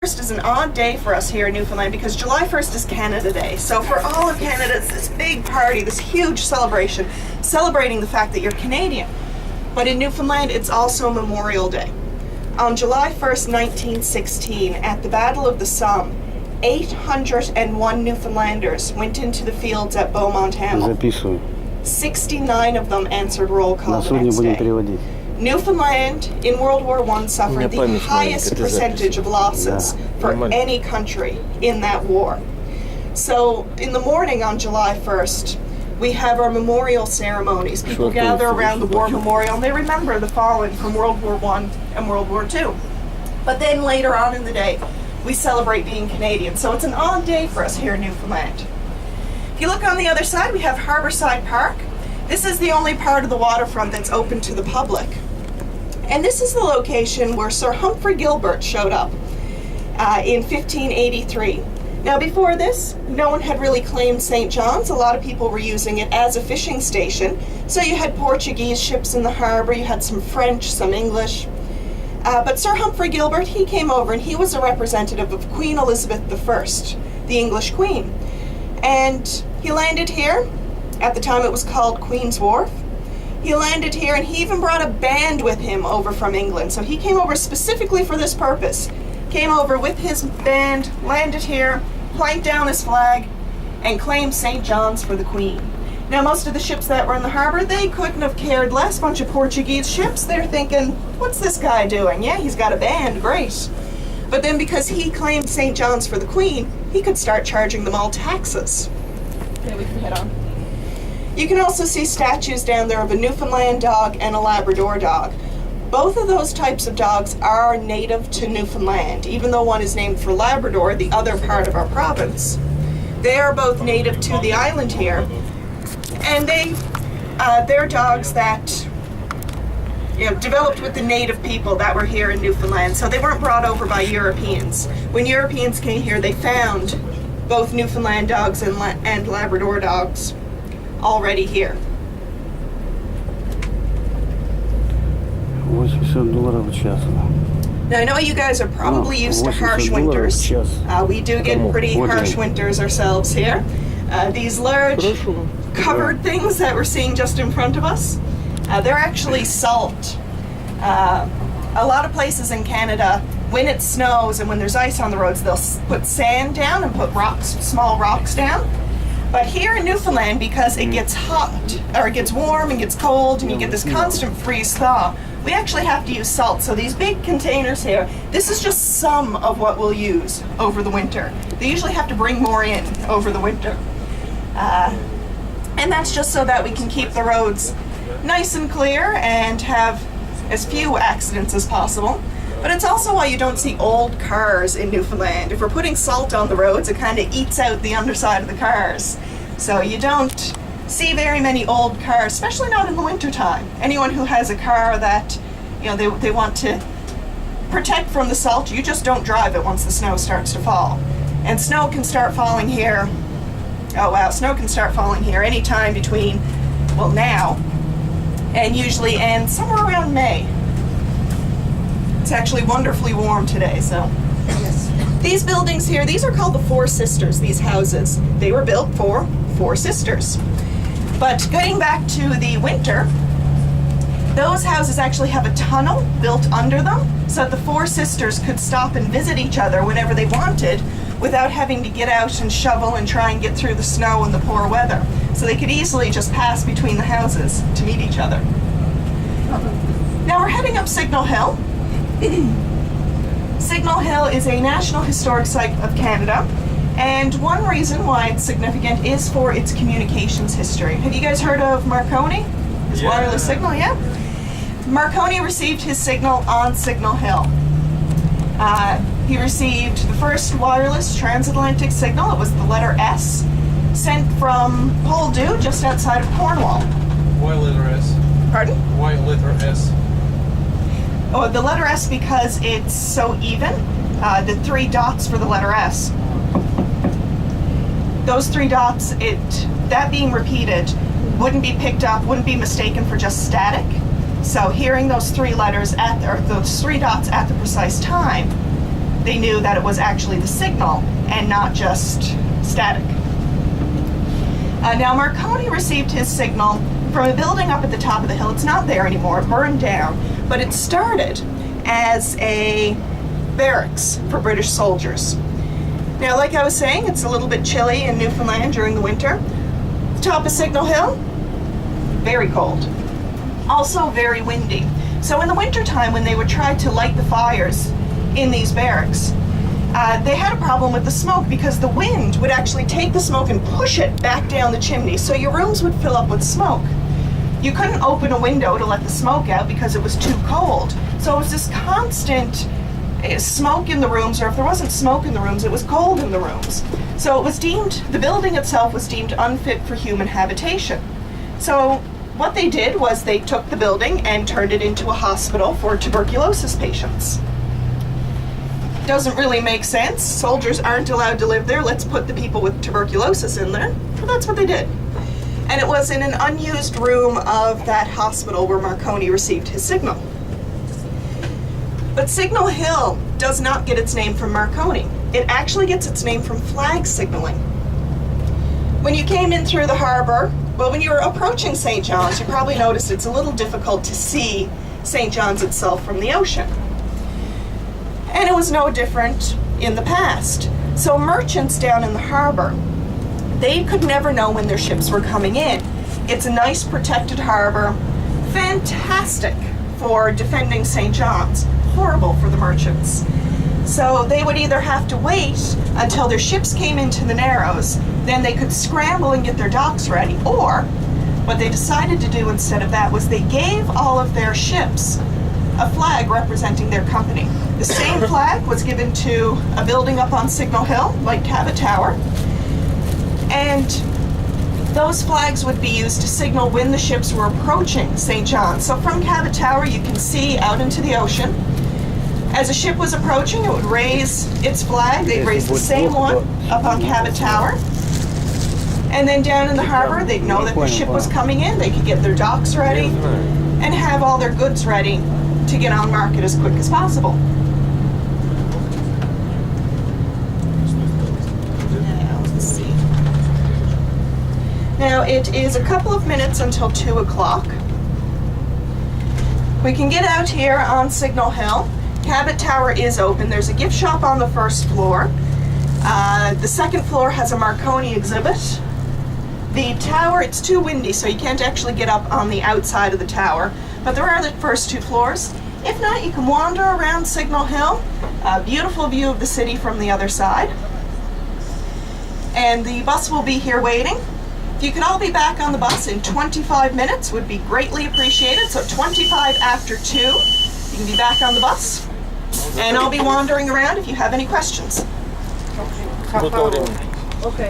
1st is an odd day for us here in Newfoundland because July 1st is Canada Day. So for all of Canada, it's this big party, this huge celebration, celebrating the fact that you're Canadian. But in Newfoundland, it's also Memorial Day. On July 1st, 1916, at the Battle of the Somme, 801 Newfoundlanders went into the fields at Beaumont Hamel. 69 of them answered roll call the next day. Newfoundland in World War I suffered the highest percentage of losses for any country in that war. So in the morning on July 1st, we have our memorial ceremonies. People gather around the war memorial and they remember the fallen from World War I and World War II. But then later on in the day, we celebrate being Canadian. So it's an odd day for us here in Newfoundland. If you look on the other side, we have Harborside Park. This is the only part of the waterfront that's open to the public. And this is the location where Sir Humphrey Gilbert showed up in 1583. Now before this, no one had really claimed St. John's. A lot of people were using it as a fishing station. So you had Portuguese ships in the harbor, you had some French, some English. But Sir Humphrey Gilbert, he came over and he was a representative of Queen Elizabeth I, the English Queen. And he landed here. At the time it was called Queen's Wharf. He landed here and he even brought a band with him over from England. So he came over specifically for this purpose. Came over with his band, landed here, planked down his flag, and claimed St. John's for the Queen. Now most of the ships that were in the harbor, they couldn't have cared less. Bunch of Portuguese ships, they're thinking, what's this guy doing? Yeah, he's got a band, great. But then because he claimed St. John's for the Queen, he could start charging them all taxes. Okay, we can head on. You can also see statues down there of a Newfoundland dog and a Labrador dog. Both of those types of dogs are native to Newfoundland, even though one is named for Labrador, the other part of our province. They are both native to the island here, and they're dogs that developed with the native people that were here in Newfoundland, so they weren't brought over by Europeans. When Europeans came here, they found both Newfoundland dogs and Labrador dogs already here. Now I know you guys are probably used to harsh winters. We do get pretty harsh winters ourselves here. These large covered things that we're seeing just in front of us, they're actually salt. A lot of places in Canada, when it snows and when there's ice on the roads, they'll put sand down and put small rocks down. But here in Newfoundland, because it gets hot, or it gets warm and gets cold, and you get this constant freeze-thaw, we actually have to use salt. So these big containers here, this is just some of what we'll use over the winter. They usually have to bring more in over the winter. And that's just so that we can keep the roads nice and clear and have as few accidents as possible. But it's also why you don't see old cars in Newfoundland. If we're putting salt on the roads, it kind of eats out the underside of the cars. So you don't see very many old cars, especially not in the wintertime. Anyone who has a car that they want to protect from the salt, you just don't drive it once the snow starts to fall. And snow can start falling here. Oh wow, snow can start falling here anytime between, well now, and usually ends somewhere around May. It's actually wonderfully warm today, so. Yes. These buildings here, these are called the Four Sisters, these houses. They were built for Four Sisters. But getting back to the winter, those houses actually have a tunnel built under them so that the Four Sisters could stop and visit each other whenever they wanted without having to get out and shovel and try and get through the snow and the poor weather. So they could easily just pass between the houses to meet each other. Now we're heading up Signal Hill. Signal Hill is a National Historic Site of Canada, and one reason why it's significant is for its communications history. Have you guys heard of Marconi? His wireless signal, yeah? Marconi received his signal on Signal Hill. He received the first wireless transatlantic signal. It was the letter S, sent from Poldhu, just outside of Cornwall. Why letter S? Pardon? Why letter S? Oh, the letter S because it's so even. The 3 dots for the letter S. Those 3 dots, that being repeated, wouldn't be picked up, wouldn't be mistaken for just static. So hearing those 3 letters those 3 dots at the precise time they knew that it was actually the signal and not just static. Now Marconi received his signal from a building up at the top of the hill. It's not there anymore, it burned down, but it started as a barracks for British soldiers. Now, like I was saying, it's a little bit chilly in Newfoundland during the winter. The top of Signal Hill, very cold. Also very windy. So in the wintertime, when they would try to light the fires in these barracks, they had a problem with the smoke because the wind would actually take the smoke and push it back down the chimney, so your rooms would fill up with smoke. You couldn't open a window to let the smoke out because it was too cold. So it was this constant smoke in the rooms, or if there wasn't smoke in the rooms, it was cold in the rooms. So it was deemed, the building itself was deemed unfit for human habitation. So what they did was they took the building and turned it into a hospital for tuberculosis patients. Doesn't really make sense. Soldiers aren't allowed to live there. Let's put the people with tuberculosis in there. Well, that's what they did. And it was in an unused room of that hospital where Marconi received his signal. But Signal Hill does not get its name from Marconi. It actually gets its name from flag signaling. When you came in through the harbor, well, when you were approaching St. John's, you probably noticed it's a little difficult to see St. John's itself from the ocean. And it was no different in the past. So merchants down in the harbor, they could never know when their ships were coming in. It's a nice protected harbor, fantastic for defending St. John's, horrible for the merchants. So they would either have to wait until their ships came into the Narrows, then they could scramble and get their docks ready, or what they decided to do instead of that was they gave all of their ships a flag representing their company. The same flag was given to a building up on Signal Hill, like Cabot Tower, and those flags would be used to signal when the ships were approaching St. John's. So from Cabot Tower, you can see out into the ocean. As a ship was approaching, it would raise its flag. They'd raise the same one up on Cabot Tower. And then down in the harbor, they'd know that the ship was coming in. They could get their docks ready and have all their goods ready to get on market as quick as possible. Now, let's see. Now, it is a couple of minutes until 2 o'clock. We can get out here on Signal Hill. Cabot Tower is open. There's a gift shop on the first floor. The second floor has a Marconi exhibit. The tower, it's too windy, so you can't actually get up on the outside of the tower, but there are the first 2 floors. If not, you can wander around Signal Hill. A beautiful view of the city from the other side. And the bus will be here waiting. If you could all be back on the bus in 25 minutes, would be greatly appreciated. So 25 after 2, you can be back on the bus. And I'll be wandering around if you have any questions. Okay.